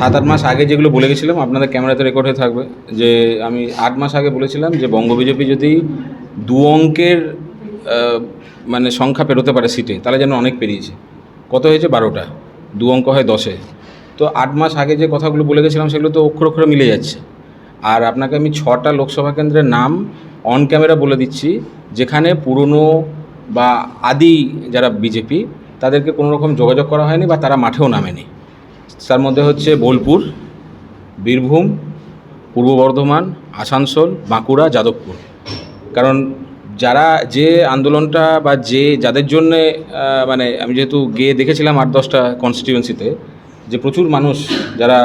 7-8 মাস আগে যেগুলো বলে গেছিলাম আপনাদের ক্যামেরাতে রেকর্ড হয়ে থাকবে, যে আমি 8 মাস আগে বলেছিলাম যে বঙ্গ বিজেপি যদি 2 অঙ্কের মানে সংখ্যা পেরোতে পারে সিটে, তাহলে যেন অনেক পেরিয়েছে। কত হয়েছে? 12টা, 2 অঙ্ক হয় 10-এ। তো 8 মাস আগে যে কথাগুলো বলে গেছিলাম সেগুলো তো অক্ষরে অক্ষরে মিলে যাচ্ছে। আর আপনাকে আমি 6টা লোকসভা কেন্দ্রের নাম অন ক্যামেরা বলে দিচ্ছি, যেখানে পুরনো বা আদি যারা বিজেপি তাদেরকে কোনো রকম যোগাযোগ করা হয়নি বা তারা মাঠেও নামেনি। তার মধ্যে হচ্ছে বোলপুর, বীরভূম, পূর্ব বর্ধমান, আসানসোল, বাঁকুড়া, যাদবপুর। কারণ যারা যে আন্দোলনটা বা যাদের জন্যে মানে আমি যেহেতু গিয়ে দেখেছিলাম 8-10টা কনস্টিটিউয়েন্সিতে, যে প্রচুর মানুষ যারা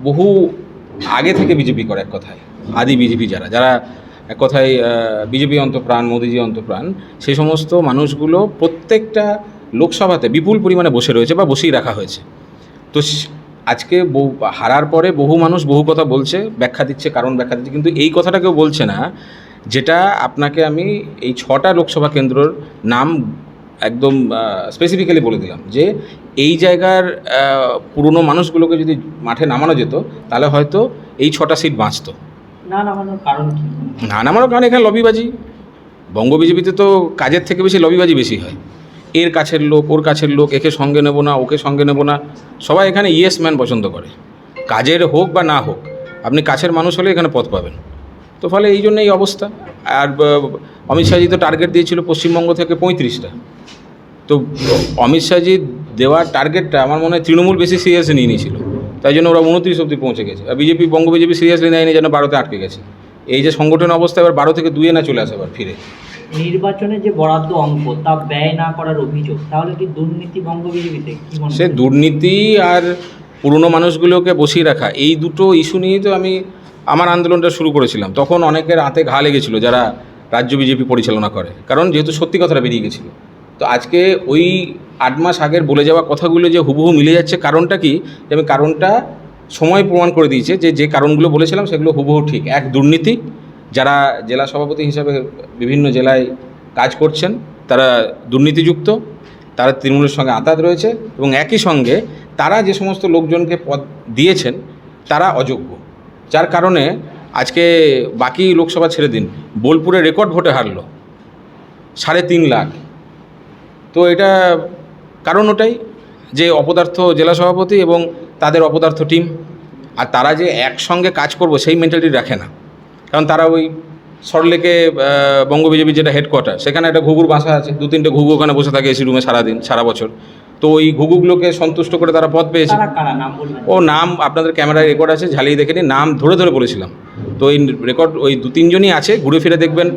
বহু আগে থেকে বিজেপি করে, এক কথায় আদি বিজেপি যারা এক কথায় বিজেপি অন্তপ্রাণ, মোদিজি অন্তপ্রাণ, সেই সমস্ত মানুষগুলো প্রত্যেকটা লোকসভাতে বিপুল পরিমাণে বসে রয়েছে বা বসেই রাখা হয়েছে। তো আজকে হারার পরে বহু মানুষ বহু কথা বলছে, ব্যাখ্যা দিচ্ছে, কারণ ব্যাখ্যা দিচ্ছে, কিন্তু এই কথাটা কেউ বলছে না যেটা আপনাকে আমি এই 6টা লোকসভা কেন্দ্রর নাম একদম স্পেসিফিক্যালি বলে দিলাম, যে এই জায়গার পুরনো মানুষগুলোকে যদি মাঠে নামানো যেত তাহলে হয়তো এই 6টা সিট বাঁচত। না নামানোর কারণ কি? না নামানোর কারণ এখানে লবিবাজি। বঙ্গ বিজেপিতে তো কাজের থেকে বেশি লবিবাজি বেশি হয়। এর কাছের লোক, ওর কাছের লোক, একে সঙ্গে নেব না, ওকে সঙ্গে নেব না। সবাই এখানে ইয়েস ম্যান পছন্দ করে, কাজের হোক বা না হোক। আপনি কাছের মানুষ হলে এখানে পথ পাবেন। তো ফলে এই জন্য এই অবস্থা। আর অমিত শাহজি তো টার্গেট দিয়েছিল পশ্চিমবঙ্গ থেকে 35টা। তো অমিত শাহজি দেওয়ার টার্গেটটা আমার মনে হয় তৃণমূল বেশি সিরিয়াসলি নিয়ে নিয়েছিল, তাই জন্য ওরা 29 অবধি পৌঁছে গেছে। আর বিজেপি, বঙ্গ বিজেপি সিরিয়াসলি নেয়নি, যেন 12তে আটকে গেছে। এই যে সংগঠন অবস্থা, এবার 12 থেকে 2-এ না চলে আসে আবার ফিরে। নির্বাচনে যে বরাদ্দ অঙ্ক তা ব্যয় না করার অভিযোগ, তাহলে কি দুর্নীতি বঙ্গ বিজেপিতে? কি মনে সে দুর্নীতি আর পুরনো মানুষগুলোকে বসিয়ে রাখা, এই দুটো ইস্যু নিয়েই তো আমি আমার আন্দোলনটা শুরু করেছিলাম। তখন অনেকের হাতে ঘা লেগেছিলো যারা রাজ্য বিজেপি পরিচালনা করে, কারণ যেহেতু সত্যি কথাটা বেরিয়ে গেছিলো। তো আজকে ওই 8 মাস আগের বলে যাওয়া কথাগুলো যে হুবহু মিলে যাচ্ছে, কারণটা কি? আমি কারণটা সময় প্রমাণ করে দিয়েছে যে কারণগুলো বলেছিলাম সেগুলো হুবহু ঠিক। এক, দুর্নীতি। যারা জেলা সভাপতি হিসাবে বিভিন্ন জেলায় কাজ করছেন তারা দুর্নীতিযুক্ত, তারা তৃণমূলের সঙ্গে আঁতাত রয়েছে, এবং একই সঙ্গে তারা যে সমস্ত লোকজনকে পদ দিয়েছেন তারা অযোগ্য। যার কারণে আজকে বাকি লোকসভা ছেড়ে দিন, বোলপুরে রেকর্ড ভোটে হারলো 3.5 লাখ। তো এটা কারণ ওটাই, যে অপদার্থ জেলা সভাপতি এবং তাদের অপদার্থ টিম। আর তারা যে একসঙ্গে কাজ করবো সেই মেন্টালিটি রাখে না। কারণ তারা ওই সল্টলেকে বঙ্গ বিজেপির যেটা হেডকোয়ার্টার, সেখানে একটা ঘুঘুর বাসা আছে, 2-3টে ঘুঘু ওখানে বসে থাকে এসি রুমে সারাদিন সারা বছর। তো ওই ঘুঘুগুলোকে সন্তুষ্ট করে তারা পদ পেয়েছে। ও নাম আপনাদের ক্যামেরায় রেকর্ড আছে, ঝালিয়ে দেখে নিন, নাম ধরে ধরে বলেছিলাম। তো এই রেকর্ড ওই 2-3 জনই আছে, ঘুরে ফিরে দেখবেন।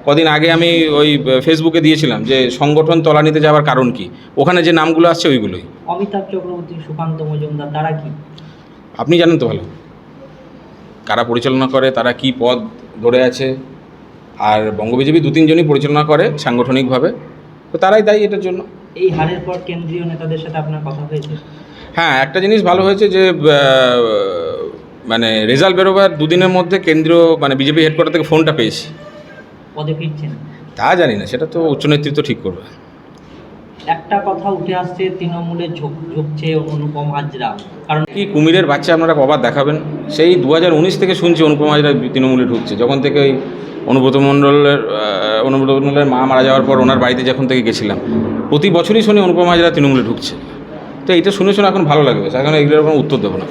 কদিন আগে আমি ওই ফেসবুকে দিয়েছিলাম যে সংগঠন তলানিতে যাওয়ার কারণ কি, ওখানে যে নামগুলো আসছে ওইগুলোই। অমিতাভ চক্রবর্তী, সুকান্ত মজুমদার, তারা কি? আপনি জানেন তো ভালো কারা পরিচালনা করে, তারা কি পদ ধরে আছে। আর বঙ্গ বিজেপি 2-3 জনই পরিচালনা করে সাংগঠনিকভাবে, তো তারাই দায়ী এটার জন্য। এই হারের পর কেন্দ্রীয় নেতাদের সাথে আপনার কথা হয়েছে? হ্যাঁ, একটা জিনিস ভালো হয়েছে যে মানে রেজাল্ট বেরোবার 2 দিনের মধ্যে কেন্দ্রীয় মানে বিজেপি হেডকোয়ার্টার থেকে ফোনটা পেয়েছি। পদে ফিরছেন? তা জানি না, সেটা তো উচ্চ নেতৃত্ব ঠিক করবে। একটা কথা উঠে আসছে, তৃণমূলে ঝুঁকছে অনুপম হাজরা। কারণ কি কুমিরের বাচ্চা আপনারা কবার দেখাবেন? সেই 2019 থেকে শুনছি অনুপম হাজরা তৃণমূলে ঢুকছে। যখন থেকে ওই অনুব্রত মণ্ডলের মা মারা যাওয়ার পর ওনার বাড়িতে যখন থেকে গেছিলাম, প্রতি বছরই শুনি অনুপম হাজরা তৃণমূলে ঢুকছে। তো এইটা শুনে শুনে এখন ভালো লাগবে, এখন এগুলোর কোনো উত্তর দেবো না।